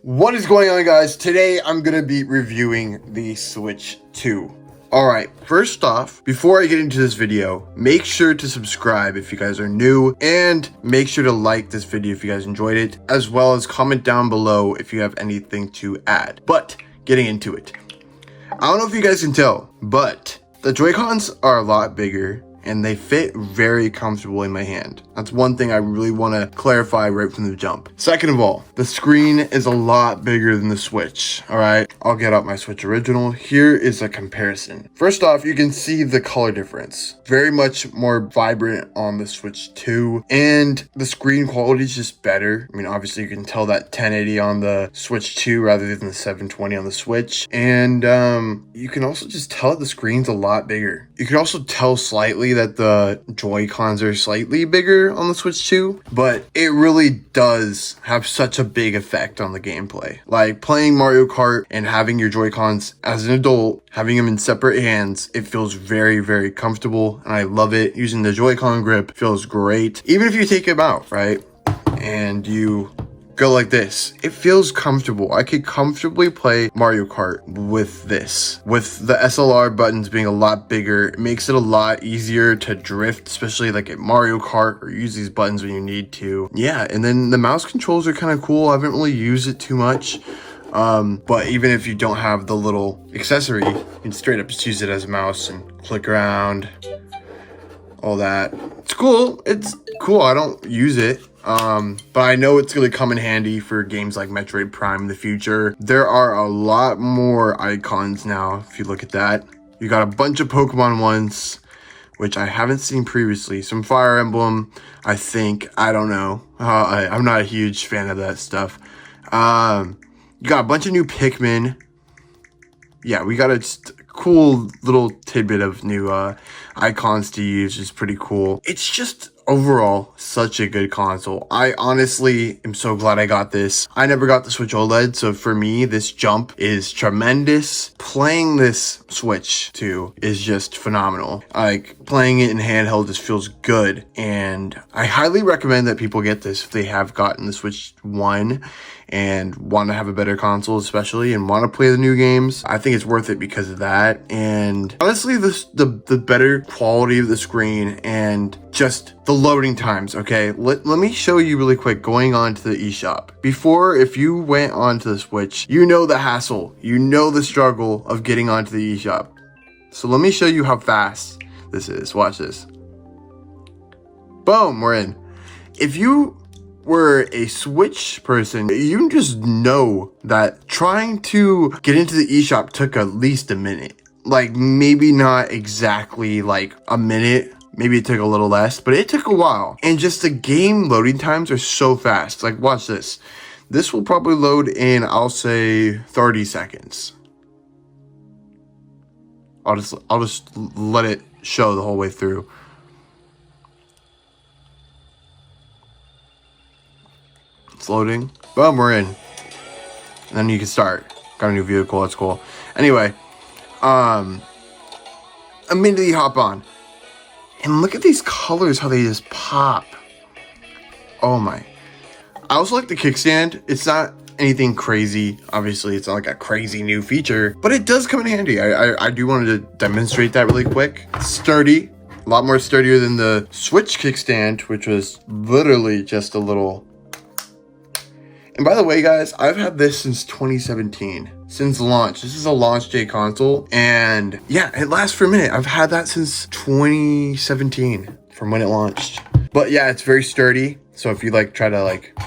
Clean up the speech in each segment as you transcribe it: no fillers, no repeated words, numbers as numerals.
What is going on, guys? Today I'm gonna be reviewing the Switch 2. Alright, first off, before I get into this video, make sure to subscribe if you guys are new, and make sure to like this video if you guys enjoyed it, as well as comment down below if you have anything to add. But, getting into it. I don't know if you guys can tell, but the Joy-Cons are a lot bigger, and they fit very comfortable in my hand. That's one thing I really want to clarify right from the jump. Second of all, the screen is a lot bigger than the Switch, all right? I'll get out my Switch original. Here is a comparison. First off, you can see the color difference. Very much more vibrant on the Switch 2, and the screen quality is just better. I mean, obviously you can tell that 1080 on the Switch 2 rather than the 720 on the Switch, and you can also just tell that the screen's a lot bigger. You can also tell slightly that the Joy-Cons are slightly bigger on the Switch 2, but it really does have such a big effect on the gameplay. Like playing Mario Kart and having your Joy-Cons as an adult, having them in separate hands, it feels very, very comfortable, and I love it. Using the Joy-Con grip feels great. Even if you take them out, right, and you go like this, it feels comfortable. I could comfortably play Mario Kart with this. With the SLR buttons being a lot bigger, it makes it a lot easier to drift, especially like at Mario Kart, or use these buttons when you need to. Yeah, and then the mouse controls are kind of cool. I haven't really used it too much. But even if you don't have the little accessory, you can straight up just use it as a mouse and click around, all that. It's cool. It's cool. I don't use it. But I know it's going to come in handy for games like Metroid Prime in the future. There are a lot more icons now, if you look at that. You got a bunch of Pokemon ones, which I haven't seen previously. Some Fire Emblem, I think. I don't know. I'm not a huge fan of that stuff. You got a bunch of new Pikmin. Yeah, we got a cool little tidbit of new icons to use, which is pretty cool. It's just overall such a good console. I honestly am so glad I got this. I never got the Switch OLED, so for me this jump is tremendous. Playing this Switch 2 is just phenomenal. Like playing it in handheld just feels good, and I highly recommend that people get this if they have gotten the Switch 1 and want to have a better console, especially, and want to play the new games. I think it's worth it because of that. And honestly, the better quality of the screen and just the loading times. Okay, let me show you really quick going on to the eShop. Before, if you went onto the Switch, you know the hassle, you know the struggle of getting onto the eShop. So let me show you how fast this is. Watch this. Boom, we're in. If you were a Switch person, you just know that trying to get into the eShop took at least a minute. Like maybe not exactly like a minute, maybe it took a little less, but it took a while. And just the game loading times are so fast. Like watch this. This will probably load in, I'll say 30 seconds. I'll just let it show the whole way through. It's loading. Boom, we're in. And then you can start. Got a new vehicle, that's cool. Anyway, immediately hop on. And look at these colors, how they just pop. Oh my. I also like the kickstand. It's not anything crazy. Obviously, it's not like a crazy new feature, but it does come in handy. I do want to demonstrate that really quick. It's sturdy. A lot more sturdier than the Switch kickstand, which was literally just a little. And by the way, guys, I've had this since 2017, since launch. This is a launch day console, and yeah, it lasts for a minute. I've had that since 2017 from when it launched. But yeah, it's very sturdy. So if you like try to like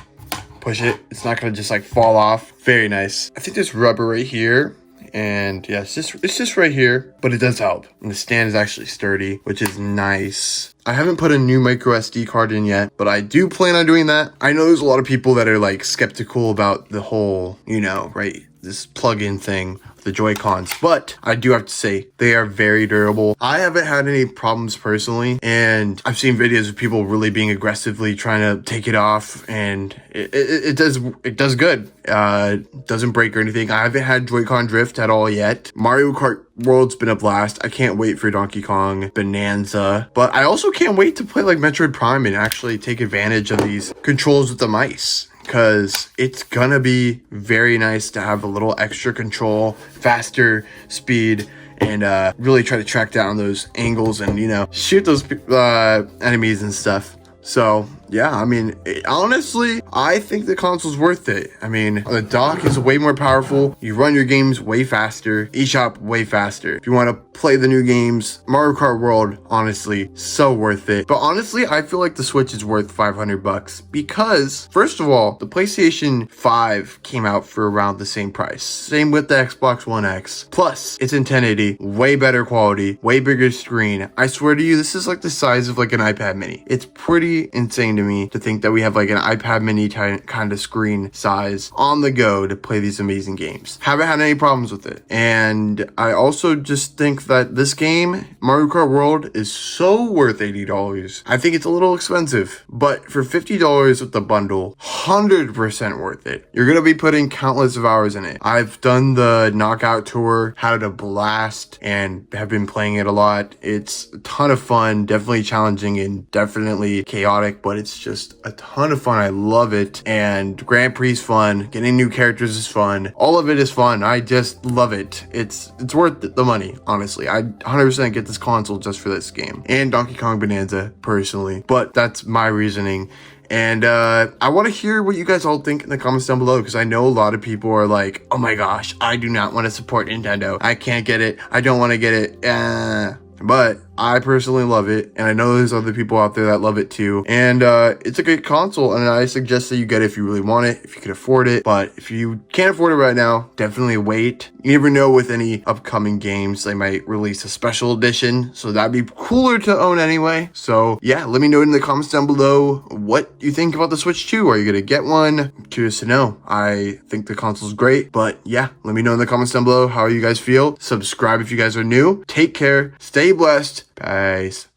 push it, it's not gonna just like fall off. Very nice. I think there's rubber right here. And yeah, it's just right here, but it does help. And the stand is actually sturdy, which is nice. I haven't put a new micro SD card in yet, but I do plan on doing that. I know there's a lot of people that are like skeptical about the whole, you know, right, this plug-in thing, the Joy-Cons, but I do have to say they are very durable. I haven't had any problems personally, and I've seen videos of people really being aggressively trying to take it off, and it does good. Doesn't break or anything. I haven't had Joy-Con drift at all yet. Mario Kart World's been a blast. I can't wait for Donkey Kong Bonanza, but I also can't wait to play like Metroid Prime and actually take advantage of these controls with the mice. because it's gonna be very nice to have a little extra control, faster speed, and really try to track down those angles and, you know, shoot those enemies and stuff. So yeah, I mean, honestly, I think the console's worth it. I mean, the dock is way more powerful. You run your games way faster. eShop way faster. If you want to play the new games, Mario Kart World, honestly, so worth it. But honestly, I feel like the Switch is worth $500 because, first of all, the PlayStation 5 came out for around the same price. Same with the Xbox One X. Plus, it's in 1080, way better quality, way bigger screen. I swear to you, this is like the size of like an iPad mini. It's pretty insane to me to think that we have like an iPad mini kind of screen size on the go to play these amazing games. Haven't had any problems with it. And I also just think that this game, Mario Kart World, is so worth $80. I think it's a little expensive, but for $50 with the bundle, 100% worth it. You're gonna be putting countless of hours in it. I've done the knockout tour, had a blast, and have been playing it a lot. It's a ton of fun, definitely challenging and definitely chaotic, but it's just a ton of fun. I love it. And Grand Prix is fun. Getting new characters is fun. All of it is fun. I just love it. It's worth the money, honestly. I 100% get this console just for this game. And Donkey Kong Bonanza, personally. But that's my reasoning. And I want to hear what you guys all think in the comments down below, because I know a lot of people are like, oh my gosh, I do not want to support Nintendo. I can't get it. I don't want to get it. But I personally love it, and I know there's other people out there that love it too. And it's a great console, and I suggest that you get it if you really want it, if you can afford it. But if you can't afford it right now, definitely wait. You never know with any upcoming games, they might release a special edition, so that'd be cooler to own anyway. So yeah, let me know in the comments down below what you think about the Switch 2. Are you gonna get one? I'm curious to know. I think the console's great, but yeah, let me know in the comments down below how you guys feel. Subscribe if you guys are new. Take care, stay blessed. Peace.